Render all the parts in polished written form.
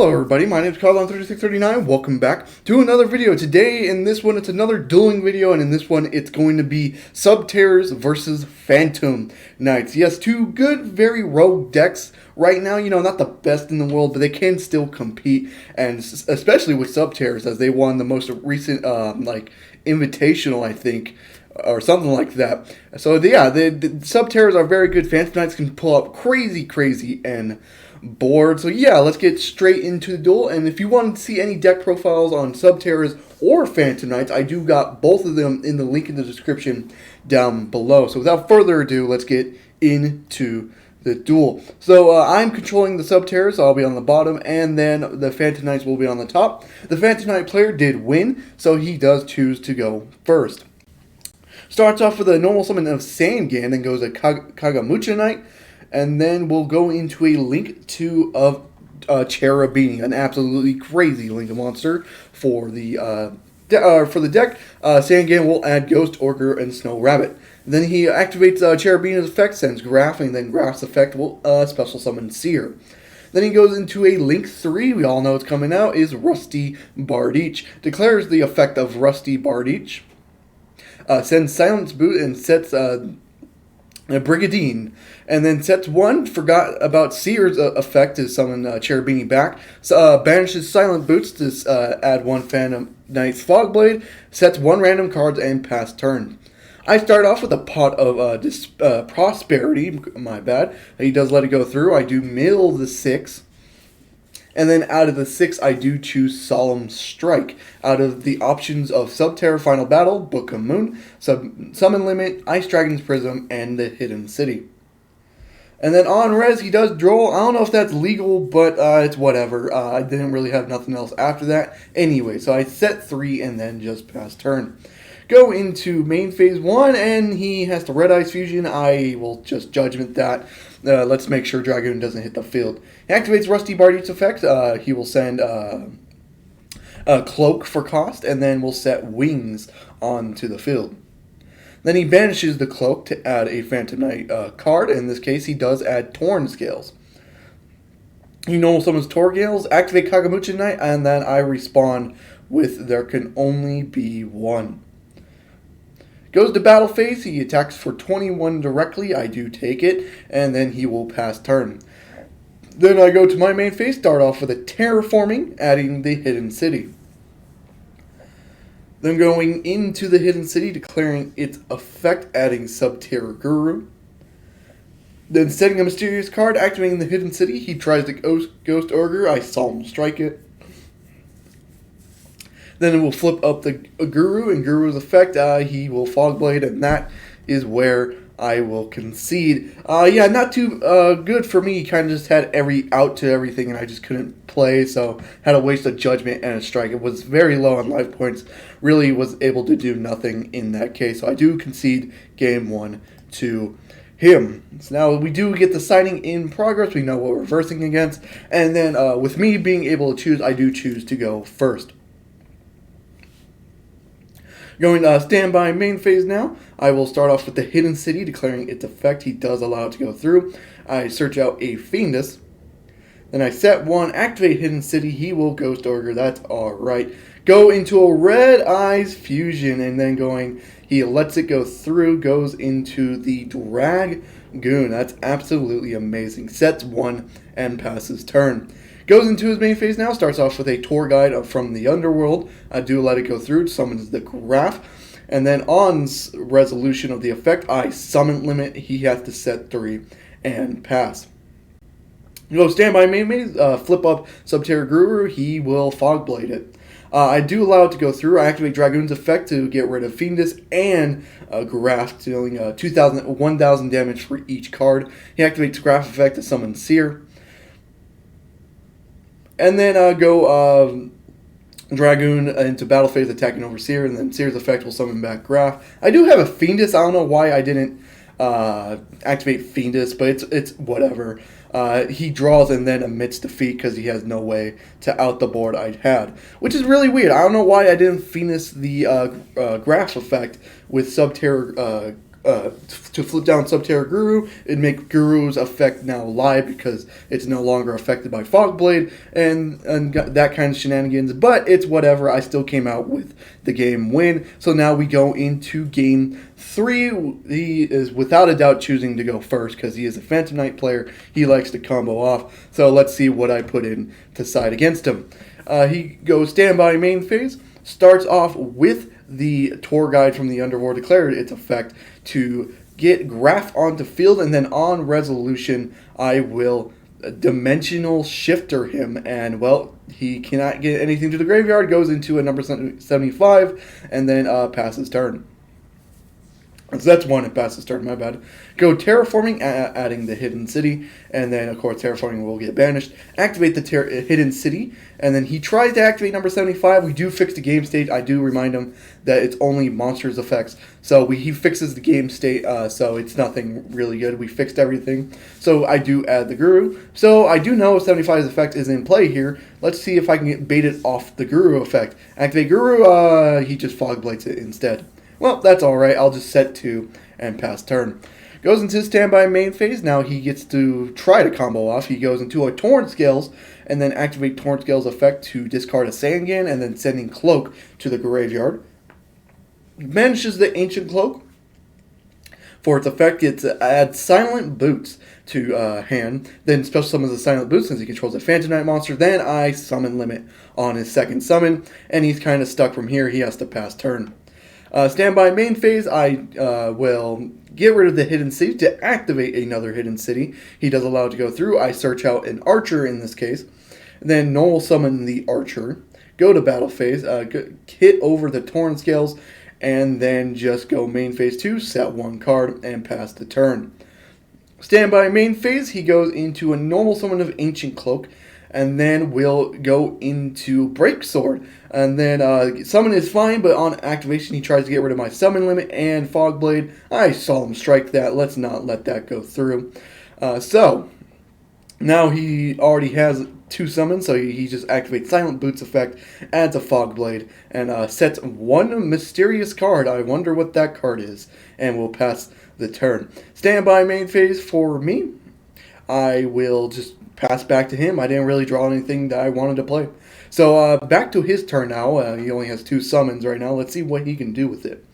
Hello everybody, my name is Carlon3639, welcome back to another video. Today, in this one, it's another dueling video, and in this one, it's going to be Subterrors versus Phantom Knights. Yes, two good, very rogue decks right now, not the best in the world, but they can still compete, and especially with Subterrors, as they won the most recent, invitational, I think, or something like that. So, yeah, the Subterrors are very good. Phantom Knights can pull up crazy, and board. So yeah, let's get straight into the duel. And if you want to see any deck profiles on Subterrors or Phantom Knights, I do got both of them in the link in the description down below. So without further ado, let's get into the duel. So I'm controlling the Subterrors, so I'll be on the bottom, and then the Phantom Knights will be on the top. The Phantom Knight player did win, so he does choose to go first. Starts off with a normal summon of Sangan, then goes a Kagamucha Knight, and then we'll go into a Link 2 of Cherubini, an absolutely crazy Link monster for the deck. Sangan will add Ghost Ogre and Snow Rabbit. Then he activates Cherubini's effect, sends Graph, and then Graph's effect will special summon Seer. Then he goes into a Link 3, we all know it's coming out, is Rusty Bardiche. Declares the effect of Rusty Bardiche. Sends Silence Boot and sets Brigadine, and then sets one, forgot about Seer's effect to summon Cherubini back, banishes Silent Boots to add one Phantom Knight's Fogblade, sets one random cards, and pass turn. I start off with a pot of Prosperity, my bad. He does let it go through. I do mill the 6. And then out of the 6, I do choose Solemn Strike. Out of the options of Subterror Final Battle, Book of Moon, Summon Limit, Ice Dragon's Prism, and the Hidden City. And then on res, he does draw. I don't know if that's legal, but it's whatever. I didn't really have nothing else after that. Anyway, so I set 3 and then just pass turn. Go into main phase 1, and he has to Red Ice Fusion. I will just Judgment that. Let's make sure Dragoon doesn't hit the field. He activates Rusty Bardiche's effect. He will send a Cloak for cost, and then will set Wings onto the field. Then he banishes the Cloak to add a Phantom Knight card. In this case, he does add Torn Scales. He normal summons Torgales, activate Kagamucha Knight, and then I respawn with There Can Only Be One. Goes to battle phase, he attacks for 21 directly, I do take it, and then he will pass turn. Then I go to my main phase, start off with a Terraforming, adding the Hidden City. Then going into the Hidden City, declaring its effect, adding Subterror Guru. Then setting a mysterious card, activating the Hidden City, he tries to Ghost Ogre, I Solemn Strike it. Then it will flip up the Guru, and Guru's effect, he will Fogblade, and that is where I will concede. Yeah, not too good for me. He kind of just had every out to everything, and I just couldn't play, so had to waste a Judgment and a Strike. It was very low on life points. Really was able to do nothing in that case, so I do concede game 1 to him. So now we do get the signing in progress. We know what we're reversing against, and then with me being able to choose, I do choose to go first. Going standby main phase now, I will start off with the Hidden City, declaring its effect. He does allow it to go through. I search out a Fiendus. Then I set 1, activate Hidden City. He will Ghost Ogre. That's alright. Go into a Red Eyes Fusion, and then he lets it go through, goes into the Dragoon. That's absolutely amazing. Sets 1 and passes turn. Goes into his main phase now, starts off with a Tour Guide from the Underworld. I do let it go through, summons the Graph. And then on resolution of the effect, I Summon Limit. He has to set 3 and pass. Go standby main phase, flip up Subterror Guru. He will Fogblade it. I do allow it to go through. I activate Dragoon's effect to get rid of Fiendus and Graph, dealing 1,000 damage for each card. He activates Graph effect to summon Seer. And then go Dragoon into battle phase, attacking over Seer, and then Seer's effect will summon back Graph. I do have a Fiendus. I don't know why I didn't activate Fiendus, but it's whatever. He draws and then emits defeat because he has no way to out the board I'd had, which is really weird. I don't know why I didn't Fiendus the Graph effect with Subterror to flip down Subterror Guru. It'd make Guru's effect now live because it's no longer affected by Fogblade and that kind of shenanigans. But it's whatever. I still came out with the game win. So now we go into game 3. He is without a doubt choosing to go first because he is a Phantom Knight player. He likes to combo off. So let's see what I put in to side against him. He goes standby main phase. Starts off with the tour guide from the Underworld, declared its effect to get Graph onto field, and then on resolution, I will dimensional shifter him, and well, he cannot get anything to the graveyard, goes into a number 75, and then passes turn. So that's one, it passes turn, my bad. Go terraforming, adding the hidden city, and then of course terraforming will get banished. Activate the hidden city, and then he tries to activate number 75. We do fix the game state. I do remind him that it's only monsters effects. So he fixes the game state, so it's nothing really good. We fixed everything. So I do add the Guru. So I do know 75's effect is in play here. Let's see if I can get baited off the Guru effect. Activate Guru, he just Fogblades it instead. Well, that's alright. I'll just set 2 and pass turn. Goes into standby main phase. Now he gets to try to combo off. He goes into a Torrent Scales and then activate Torrent Scales effect to discard a Sangan and then sending Cloak to the graveyard. Banishes the Ancient Cloak. For its effect, it adds Silent Boots to hand. Then special summons the Silent Boots since he controls a Phantom Knight monster. Then I summon limit on his second summon. And he's kind of stuck from here. He has to pass turn. Standby main phase, I will get rid of the hidden city to activate another hidden city. He does allow it to go through. I search out an archer in this case. Then normal summon the archer. Go to battle phase. Hit over the Torrent Scales. And then just go main phase 2. Set 1 card and pass the turn. Standby main phase. He goes into a normal summon of Ancient Cloak. And then we'll go into Break Sword. And then summon is fine, but on activation he tries to get rid of my summon limit and Fogblade. I saw him strike that. Let's not let that go through. So now he already has 2 summons, so he just activates Silent Boots effect, adds a Fogblade, and sets 1 mysterious card. I wonder what that card is. And we'll pass the turn. Standby main phase for me. I will just pass back to him. I didn't really draw anything that I wanted to play. So back to his turn now. He only has 2 summons right now. Let's see what he can do with it.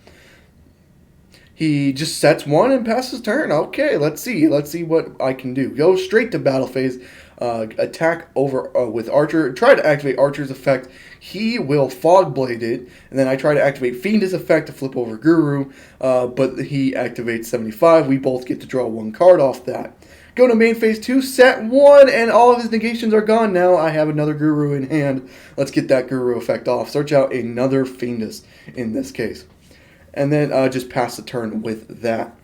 He just sets 1 and passes turn. Okay, let's see. Let's see what I can do. Go straight to battle phase. Attack over with Archer. Try to activate Archer's effect. He will Fogblade it. And then I try to activate Fiend's effect to flip over Guru. But he activates 75. We both get to draw 1 card off that. Go to main phase 2, set 1, and all of his negations are gone. Now I have another Guru in hand. Let's get that Guru effect off. Search out another Fiendus in this case. And then just pass the turn with that.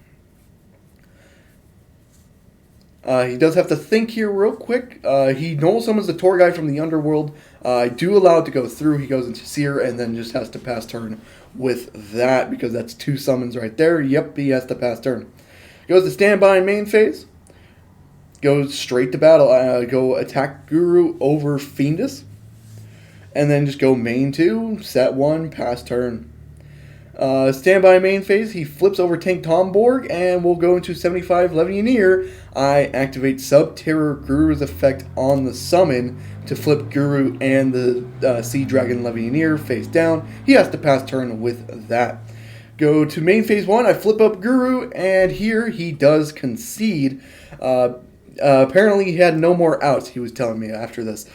He does have to think here real quick. He normal summons the tour guide from the Underworld. I do allow it to go through. He goes into Seer and then just has to pass turn with that because that's 2 summons right there. Yep, he has to pass turn. Goes to standby in main phase. Goes straight to battle. Go attack Guru over Fiendus. And then just go main 2, set 1, pass turn. Standby main phase, he flips over Tank Tomborg, and we'll go into 75 Legionnaire. I activate Subterror Guru's effect on the summon to flip Guru and the Sea Dragon Legionnaire face down. He has to pass turn with that. Go to main phase 1, I flip up Guru, and here he does concede. Apparently he had no more outs, he was telling me after this.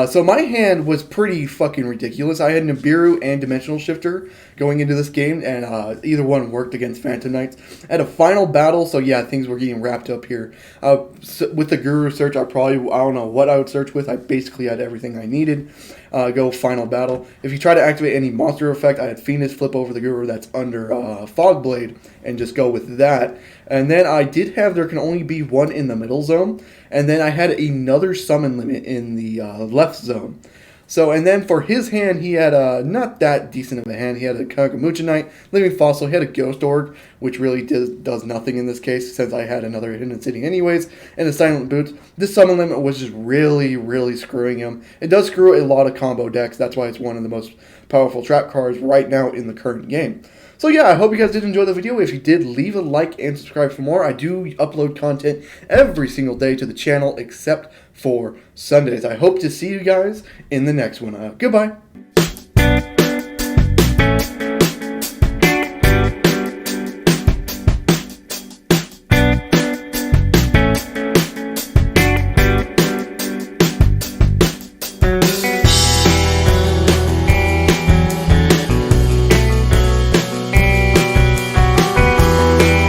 So my hand was pretty fucking ridiculous. I had Nibiru and Dimensional Shifter going into this game, and either one worked against Phantom Knights. I had a final battle, so yeah, things were getting wrapped up here. With the Guru search, I don't know what I would search with. I basically had everything I needed. Go final battle. If you try to activate any monster effect, I had Phoenix flip over the Guru that's under Fogblade and just go with that. And then I did have there can only be 1 in the middle zone. And then I had another summon limit in the left zone. So, and then for his hand, he had not that decent of a hand. He had a Kagamucha Knight, Living Fossil. He had a Ghost Org, which really does nothing in this case since I had another Hidden City anyways, and the Silent Boots. This summon limit was just really, really screwing him. It does screw a lot of combo decks. That's why it's one of the most powerful trap cards right now in the current game. So yeah, I hope you guys did enjoy the video. If you did, leave a like and subscribe for more. I do upload content every single day to the channel except for Sundays. I hope to see you guys in the next one. Goodbye.